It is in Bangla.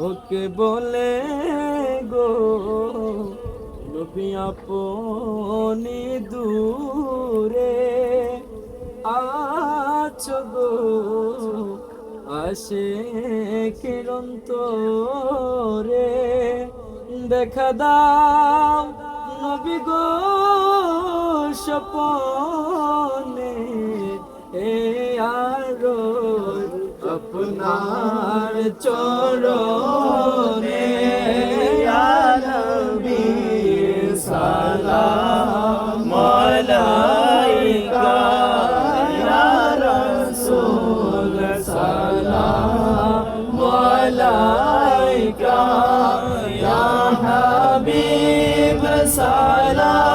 ওকে বলে গো নবী আপনি দূরে আছো গো আশিকের অন্তরে দেখা দাও নবী গো স্বপনে এ আরো আপনার চরণে ইয়া নবী সালাম আলাইকা ইয়া রাসূল সালাম আলাইকা ইয়া হাবিব সালাম